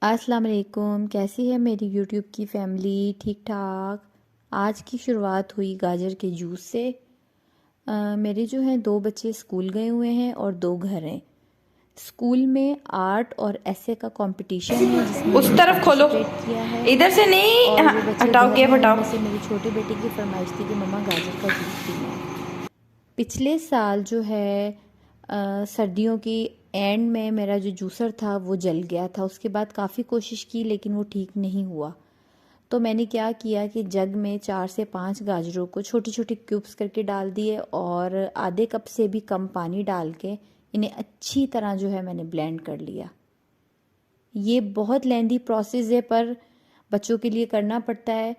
अस्सलाम वालेकुम। कैसी है मेरी यूट्यूब की फ़ैमिली? ठीक ठाक। आज की शुरुआत हुई गाजर के जूस से। मेरे जो हैं 2 बच्चे स्कूल गए हुए हैं और 2 घर हैं। स्कूल में आर्ट और ऐसे का कंपटीशन है जिसमें उस मैंने तरफ खोलो। पार्टिसिपेट किया है। इधर से नहीं, और जो बच्चे हटाओ, घर केप हैं हटाओ। उनमें से मेरे छोटे बेटे की फरमाइश थी कि मम्मा गाजर का जूस पीना है। पिछले साल जो है सर्दियों की एंड में मेरा जो जूसर था वो जल गया था। उसके बाद काफ़ी कोशिश की लेकिन वो ठीक नहीं हुआ। तो मैंने क्या किया कि जग में 4 से 5 गाजरों को छोटे छोटे क्यूब्स करके डाल दिए और आधे कप से भी कम पानी डाल के इन्हें अच्छी तरह जो है मैंने ब्लेंड कर लिया। ये बहुत लेंदी प्रोसेस है पर बच्चों के लिए करना पड़ता है।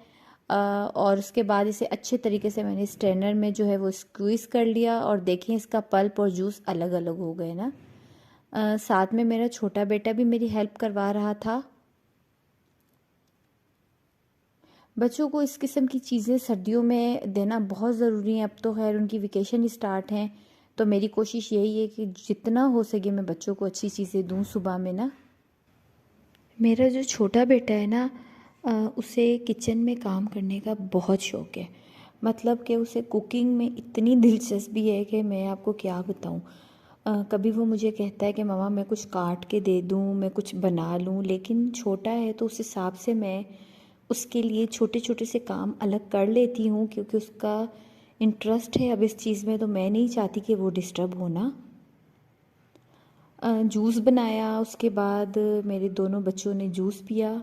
और उसके बाद इसे अच्छे तरीके से मैंने स्ट्रेनर में जो है वो स्क्वीज़ कर लिया और देखें इसका पल्प और जूस अलग अलग हो गए ना। साथ में मेरा छोटा बेटा भी मेरी हेल्प करवा रहा था। बच्चों को इस किस्म की चीज़ें सर्दियों में देना बहुत ज़रूरी है। अब तो खैर उनकी वेकेशन स्टार्ट हैं तो मेरी कोशिश यही है कि जितना हो सके मैं बच्चों को अच्छी चीज़ें दूँ सुबह में ना। मेरा जो छोटा बेटा है ना उसे किचन में काम करने का बहुत शौक़ है। मतलब कि उसे कुकिंग में इतनी दिलचस्पी है कि मैं आपको क्या बताऊँ। कभी वो मुझे कहता है कि मम्मा मैं कुछ काट के दे दूँ, मैं कुछ बना लूँ, लेकिन छोटा है तो उस हिसाब से मैं उसके लिए छोटे छोटे से काम अलग कर लेती हूँ क्योंकि उसका इंटरेस्ट है अब इस चीज़ में, तो मैं नहीं चाहती कि वो डिस्टर्ब होना। जूस बनाया, उसके बाद मेरे दोनों बच्चों ने जूस पिया।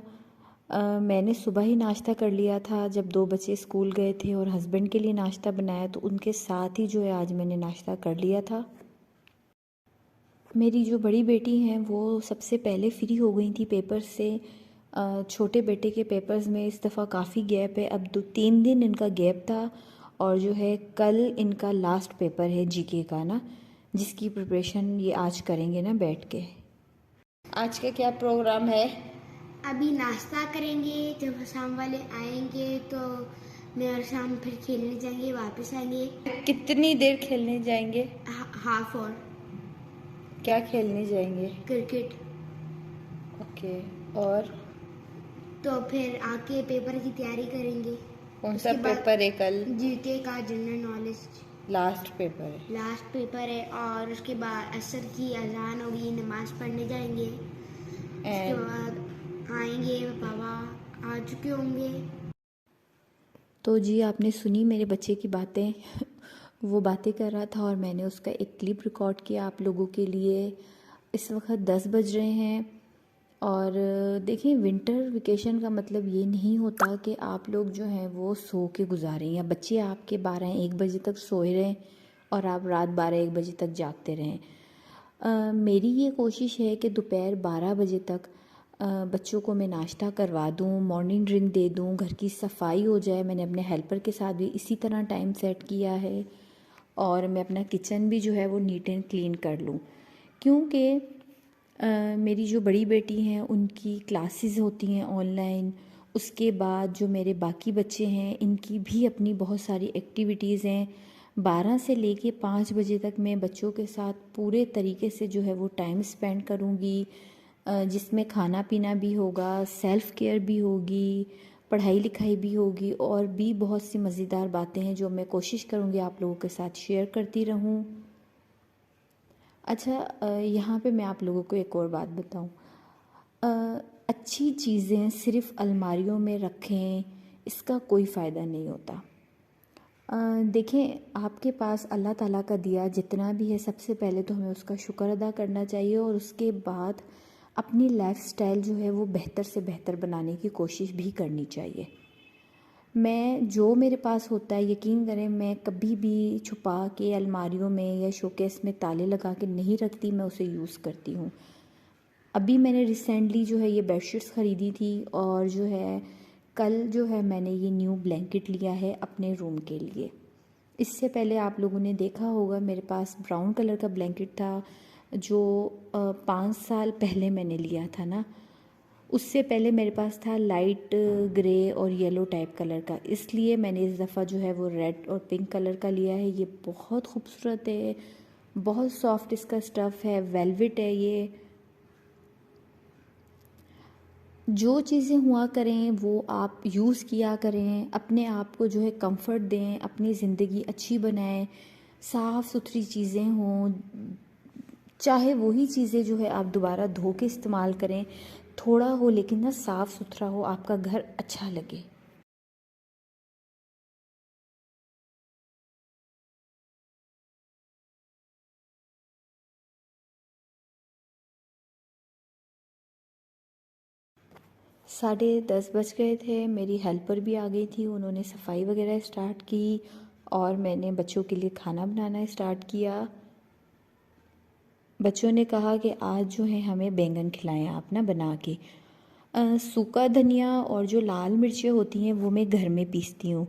मैंने सुबह ही नाश्ता कर लिया था जब 2 बच्चे स्कूल गए थे और हस्बैंड के लिए नाश्ता बनाया तो उनके साथ ही जो है आज मैंने नाश्ता कर लिया था। मेरी जो बड़ी बेटी हैं वो सबसे पहले फ्री हो गई थी पेपर से। छोटे बेटे के पेपर्स में इस दफ़ा काफ़ी गैप है, अब 2-3 दिन इनका गैप था। और जो है कल इनका लास्ट पेपर है जीके का ना, जिसकी प्रिपरेशन ये आज करेंगे ना बैठ के। आज का क्या प्रोग्राम है? अभी नाश्ता करेंगे, जब शाम वाले आएंगे तो मैं और शाम फिर खेलने जाएंगे, वापस आएंगे। कितनी देर खेलने जाएंगे? हाफ और क्या खेलने जाएंगे? क्रिकेट। ओके। और तो फिर आके पेपर की तैयारी करेंगे। कौन सा उसके बाद पेपर है कल? जीके का जनरल नॉलेज लास्ट पेपर है। लास्ट पेपर है। और उसके बाद असर की अजान होगी, नमाज पढ़ने जाएंगे। उसके एंड बाद आएंगे, पापा आ चुके होंगे। तो जी आपने सुनी मेरे बच्चे की बातें। वो बातें कर रहा था और मैंने उसका एक क्लिप रिकॉर्ड किया आप लोगों के लिए। इस वक्त 10 बज रहे हैं और देखिए विंटर वेकेशन का मतलब ये नहीं होता कि आप लोग जो हैं वो सो के गुजारें या बच्चे आपके 12-1 बजे तक सोए रहें और आप रात 12-1 बजे तक जागते रहें। मेरी ये कोशिश है कि दोपहर 12 बजे तक बच्चों को मैं नाश्ता करवा दूँ, मॉर्निंग ड्रिंक दे दूँ, घर की सफाई हो जाए। मैंने अपने हेल्पर के साथ भी इसी तरह टाइम सेट किया है और मैं अपना किचन भी जो है वो नीट एंड क्लीन कर लूँ क्योंकि मेरी जो बड़ी बेटी हैं उनकी क्लासेस होती हैं ऑनलाइन। उसके बाद जो मेरे बाकी बच्चे हैं इनकी भी अपनी बहुत सारी एक्टिविटीज़ हैं। 12 से लेके 5 बजे तक मैं बच्चों के साथ पूरे तरीके से जो है वो टाइम स्पेंड करूँगी, जिसमें खाना पीना भी होगा, सेल्फ़ केयर भी होगी, पढ़ाई लिखाई भी होगी और भी बहुत सी मज़ेदार बातें हैं जो मैं कोशिश करूँगी आप लोगों के साथ शेयर करती रहूँ। अच्छा, यहाँ पे मैं आप लोगों को एक और बात बताऊँ। अच्छी चीज़ें सिर्फ़ अलमारियों में रखें इसका कोई फ़ायदा नहीं होता। देखें आपके पास अल्लाह ताला का दिया जितना भी है सबसे पहले तो हमें उसका शुक्र अदा करना चाहिए और उसके बाद अपनी लाइफ़स्टाइल जो है वो बेहतर से बेहतर बनाने की कोशिश भी करनी चाहिए। मैं जो मेरे पास होता है यकीन करें मैं कभी भी छुपा के अलमारियों में या शोकेस में ताले लगा के नहीं रखती, मैं उसे यूज़ करती हूँ। अभी मैंने रिसेंटली जो है ये बेडशीट्स ख़रीदी थी और जो है कल जो है मैंने ये न्यू ब्लैंकेट लिया है अपने रूम के लिए। इससे पहले आप लोगों ने देखा होगा मेरे पास ब्राउन कलर का ब्लैंकेट था जो 5 साल पहले मैंने लिया था ना। उससे पहले मेरे पास था लाइट ग्रे और येलो टाइप कलर का, इसलिए मैंने इस दफ़ा जो है वो रेड और पिंक कलर का लिया है। ये बहुत खूबसूरत है, बहुत सॉफ्ट इसका स्टफ़ है, वेलवेट है ये। जो चीज़ें हुआ करें वो आप यूज़ किया करें, अपने आप को जो है कंफर्ट दें, अपनी ज़िंदगी अच्छी बनाएं, साफ़ सुथरी चीज़ें हों, चाहे वही चीज़ें जो है आप दोबारा धो के इस्तेमाल करें, थोड़ा हो लेकिन ना साफ़ सुथरा हो, आपका घर अच्छा लगे। साढ़े 10 बज गए थे, मेरी हेल्पर भी आ गई थी, उन्होंने सफाई वगैरह स्टार्ट की और मैंने बच्चों के लिए खाना बनाना स्टार्ट किया। बच्चों ने कहा कि आज जो है हमें बैंगन खिलाएं आप ना बना के। सूखा धनिया और जो लाल मिर्चें होती हैं वो मैं घर में पीसती हूँ,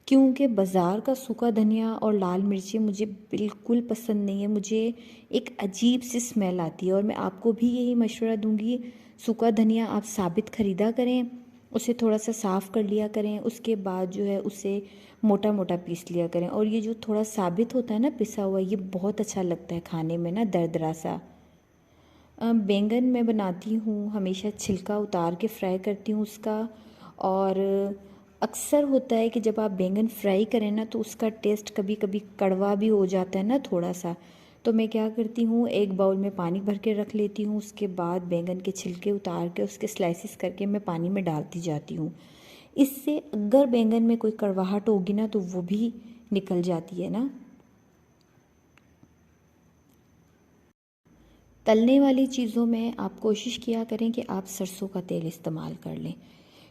क्योंकि बाज़ार का सूखा धनिया और लाल मिर्चें मुझे बिल्कुल पसंद नहीं है। मुझे एक अजीब सी स्मेल आती है और मैं आपको भी यही मशवरा दूंगी, सूखा धनिया आप साबित ख़रीदा करें, उसे थोड़ा सा साफ़ कर लिया करें, उसके बाद जो है उसे मोटा मोटा पीस लिया करें। और ये जो थोड़ा साबित होता है ना पिसा हुआ, ये बहुत अच्छा लगता है खाने में ना, दरदरा सा। बैंगन मैं बनाती हूँ हमेशा छिलका उतार के फ्राई करती हूँ उसका। और अक्सर होता है कि जब आप बैंगन फ्राई करें ना तो उसका टेस्ट कभी कभी कड़वा भी हो जाता है ना थोड़ा सा। तो मैं क्या करती हूँ, एक बाउल में पानी भर के रख लेती हूँ, उसके बाद बैंगन के छिलके उतार के उसके स्लाइसिस करके मैं पानी में डालती जाती हूँ। इससे अगर बैंगन में कोई कड़वाहट होगी ना तो वो भी निकल जाती है ना। तलने वाली चीज़ों में आप कोशिश किया करें कि आप सरसों का तेल इस्तेमाल कर लें,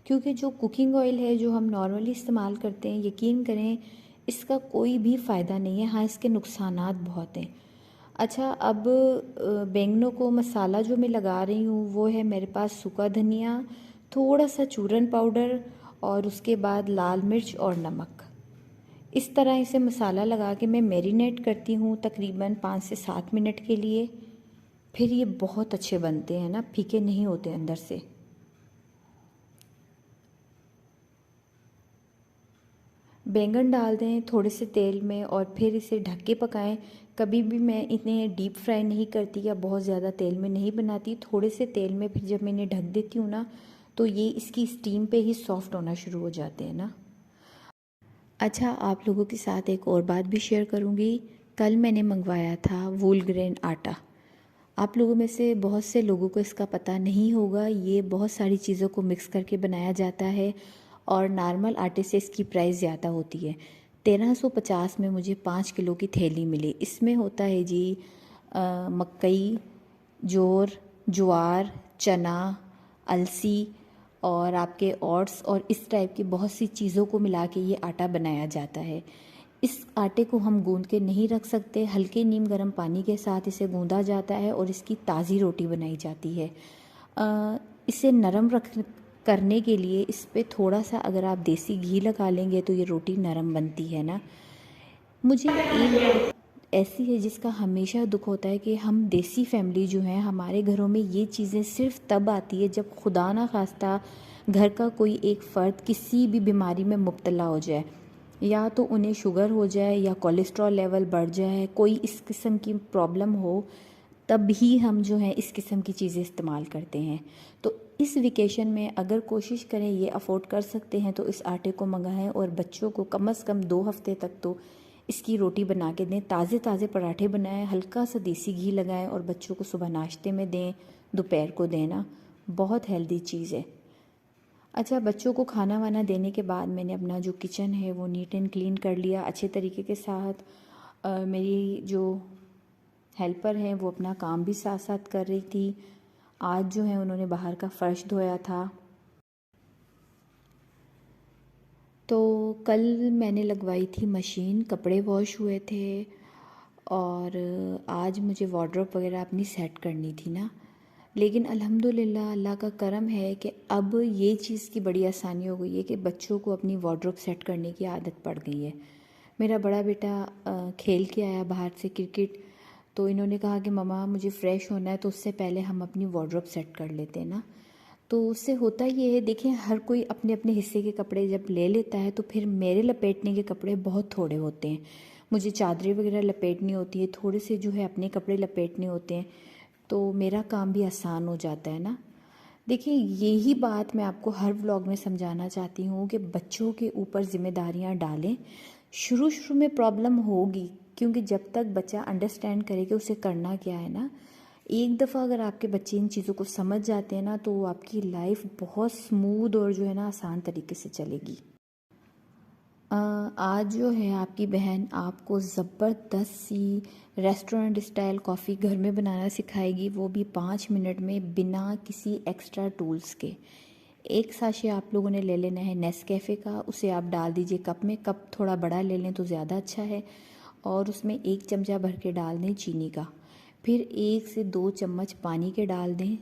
क्योंकि जो कुकिंग ऑयल है जो हम नॉर्मली इस्तेमाल करते हैं, यकीन करें इसका कोई भी फ़ायदा नहीं है। हाँ, इसके नुकसानात बहुत हैं। अच्छा, अब बैंगनों को मसाला जो मैं लगा रही हूँ वो है मेरे पास सूखा धनिया, थोड़ा सा चूरन पाउडर और उसके बाद लाल मिर्च और नमक। इस तरह इसे मसाला लगा के मैं मैरिनेट करती हूँ तकरीबन 5 से 7 मिनट के लिए। फिर ये बहुत अच्छे बनते हैं ना, फीके नहीं होते अंदर से। बैंगन डाल दें थोड़े से तेल में और फिर इसे ढक के पकाएं। कभी भी मैं इन्हें डीप फ्राई नहीं करती या बहुत ज़्यादा तेल में नहीं बनाती, थोड़े से तेल में फिर जब मैं इन्हें ढक देती हूँ ना तो ये इसकी स्टीम पे ही सॉफ्ट होना शुरू हो जाते हैं ना। अच्छा, आप लोगों के साथ एक और बात भी शेयर करूँगी। कल मैंने मंगवाया था वूल ग्रेन आटा। आप लोगों में से बहुत से लोगों को इसका पता नहीं होगा, ये बहुत सारी चीज़ों को मिक्स करके बनाया जाता है और नॉर्मल आटे से इसकी प्राइस ज़्यादा होती है। 1350 में मुझे 5 किलो की थैली मिली। इसमें होता है जी मकई, जोर, ज्वार, चना, अलसी और आपके ओट्स और इस टाइप की बहुत सी चीज़ों को मिला के ये आटा बनाया जाता है। इस आटे को हम गूंद के नहीं रख सकते, हल्के नीम गर्म पानी के साथ इसे गूंदा जाता है और इसकी ताज़ी रोटी बनाई जाती है। इसे नरम करने के लिए इस पे थोड़ा सा अगर आप देसी घी लगा लेंगे तो ये रोटी नरम बनती है ना। मुझे एक बात ऐसी है जिसका हमेशा दुख होता है कि हम देसी फैमिली जो है हमारे घरों में ये चीज़ें सिर्फ तब आती है जब खुदा ना खास्ता घर का कोई एक फ़र्द किसी भी बीमारी में मुब्तला हो जाए, या तो उन्हें शुगर हो जाए या कोलेस्ट्रॉल लेवल बढ़ जाए, कोई इस किस्म की प्रॉब्लम हो, तब ही हम जो है इस किस्म की चीज़ें इस्तेमाल करते हैं। तो इस वेकेशन में अगर कोशिश करें, ये अफोर्ड कर सकते हैं तो इस आटे को मंगाएं और बच्चों को कम से कम 2 हफ्ते तक तो इसकी रोटी बना के दें। ताज़े ताज़े पराठे बनाएं, हल्का सा देसी घी लगाएं और बच्चों को सुबह नाश्ते में दें, दोपहर को देना, बहुत हेल्दी चीज़ है। अच्छा, बच्चों को खाना वाना देने के बाद मैंने अपना जो किचन है वो नीट एंड क्लीन कर लिया अच्छे तरीके के साथ। मेरी जो हेल्पर हैं वो अपना काम भी साथ साथ कर रही थी। आज जो है उन्होंने बाहर का फ़र्श धोया था। तो कल मैंने लगवाई थी मशीन, कपड़े वॉश हुए थे और आज मुझे वार्डरोब वगैरह अपनी सेट करनी थी ना। लेकिन अल्हम्दुलिल्लाह अल्लाह का करम है कि अब ये चीज़ की बड़ी आसानी हो गई है कि बच्चों को अपनी वार्डरोब सेट करने की आदत पड़ गई है। मेरा बड़ा बेटा खेल के आया बाहर से क्रिकेट, तो इन्होंने कहा कि मम्मा मुझे फ़्रेश होना है तो उससे पहले हम अपनी वार्डरोब सेट कर लेते हैं ना। तो उससे होता ये है, देखें हर कोई अपने अपने हिस्से के कपड़े जब ले लेता है तो फिर मेरे लपेटने के कपड़े बहुत थोड़े होते हैं। मुझे चादरें वगैरह लपेटनी होती है, थोड़े से जो है अपने कपड़े लपेटने होते हैं, तो मेरा काम भी आसान हो जाता है ना। देखिए, यही बात मैं आपको हर व्लॉग में समझाना चाहती हूँ कि बच्चों के ऊपर ज़िम्मेदारियाँ डालें। शुरू शुरू में प्रॉब्लम होगी, क्योंकि जब तक बच्चा अंडरस्टैंड करे कि उसे करना क्या है ना, एक दफ़ा अगर आपके बच्चे इन चीज़ों को समझ जाते हैं ना, तो आपकी लाइफ बहुत स्मूथ और जो है ना आसान तरीके से चलेगी। आज जो है आपकी बहन आपको ज़बरदस्त सी रेस्टोरेंट स्टाइल कॉफ़ी घर में बनाना सिखाएगी, वो भी 5 मिनट में बिना किसी एक्स्ट्रा टूल्स के। एक साशे आप लोगों ने ले लेना है नेस्कैफ़े का, उसे आप डाल दीजिए कप में। कप थोड़ा बड़ा ले लें तो ज़्यादा अच्छा है। और उसमें 1 चमचा भर के डाल दें चीनी का। फिर 1 से 2 चम्मच पानी के डाल दें।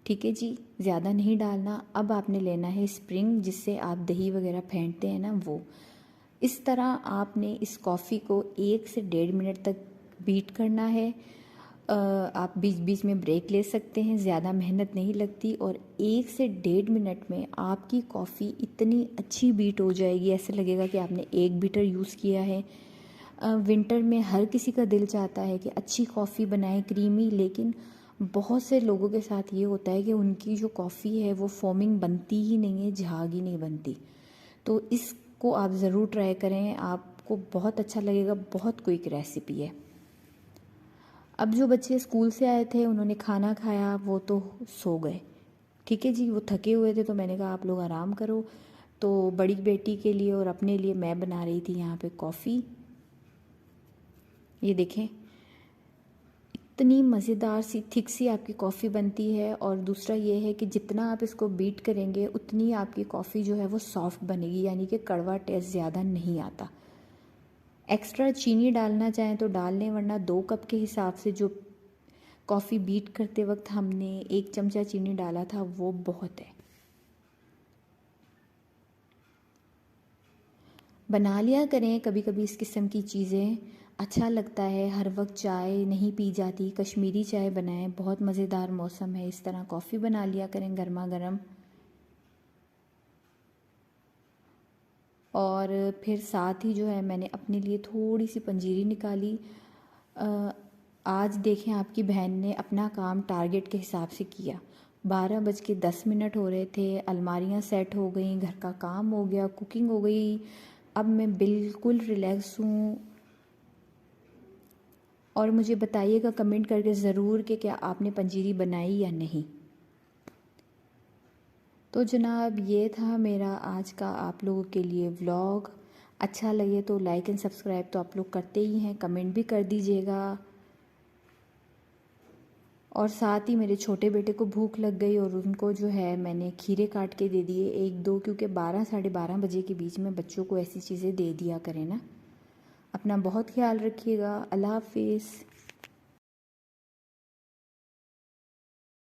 ठीक है जी, ज़्यादा नहीं डालना। अब आपने लेना है स्प्रिंग, जिससे आप दही वगैरह फेंटते हैं ना, वो। इस तरह आपने इस कॉफ़ी को 1 से 1.5 मिनट तक बीट करना है। आप बीच बीच में ब्रेक ले सकते हैं, ज़्यादा मेहनत नहीं लगती। और 1 से 1.5 मिनट में आपकी कॉफ़ी इतनी अच्छी बीट हो जाएगी, ऐसे लगेगा कि आपने एक बीटर यूज़ किया है। विंटर में हर किसी का दिल चाहता है कि अच्छी कॉफ़ी बनाएं, क्रीमी, लेकिन बहुत से लोगों के साथ ये होता है कि उनकी जो कॉफ़ी है वो फोमिंग बनती ही नहीं है, झाग ही नहीं बनती। तो इसको आप ज़रूर ट्राई करें, आपको बहुत अच्छा लगेगा। बहुत क्विक रेसिपी है। अब जो बच्चे स्कूल से आए थे, उन्होंने खाना खाया, वो तो सो गए। ठीक है जी, वो थके हुए थे, तो मैंने कहा आप लोग आराम करो। तो बड़ी बेटी के लिए और अपने लिए मैं बना रही थी यहाँ पे कॉफ़ी। ये देखें, इतनी मज़ेदार सी थिक सी आपकी कॉफ़ी बनती है। और दूसरा ये है कि जितना आप इसको बीट करेंगे, उतनी आपकी कॉफ़ी जो है वो सॉफ्ट बनेगी, यानी कि कड़वा टेस्ट ज़्यादा नहीं आता। एक्स्ट्रा चीनी डालना चाहें तो डाल लें, वरना 2 कप के हिसाब से जो कॉफ़ी बीट करते वक्त हमने 1 चमचा चीनी डाला था, वो बहुत है। बना लिया करें कभी कभी इस किस्म की चीज़ें, अच्छा लगता है। हर वक्त चाय नहीं पी जाती, कश्मीरी चाय बनाएं, बहुत मज़ेदार मौसम है, इस तरह कॉफ़ी बना लिया करें गर्मा गर्म। और फिर साथ ही जो है मैंने अपने लिए थोड़ी सी पंजीरी निकाली। आज देखें, आपकी बहन ने अपना काम टारगेट के हिसाब से किया। 12:10 हो रहे थे, अलमारियां सेट हो गई, घर का काम हो गया, कुकिंग हो गई। अब मैं बिल्कुल रिलैक्स हूँ। और मुझे बताइएगा कमेंट करके ज़रूर कि क्या आपने पंजीरी बनाई या नहीं। तो जनाब, ये था मेरा आज का आप लोगों के लिए व्लॉग। अच्छा लगे तो लाइक एंड सब्सक्राइब तो आप लोग करते ही हैं, कमेंट भी कर दीजिएगा। और साथ ही मेरे छोटे बेटे को भूख लग गई, और उनको जो है मैंने खीरे काट के दे दिए 1-2, क्योंकि 12 साढ़े 12 बजे के बीच में बच्चों को ऐसी चीज़ें दे दिया करें ना। अपना बहुत ख्याल रखिएगा। अल्लाह हाफिज़।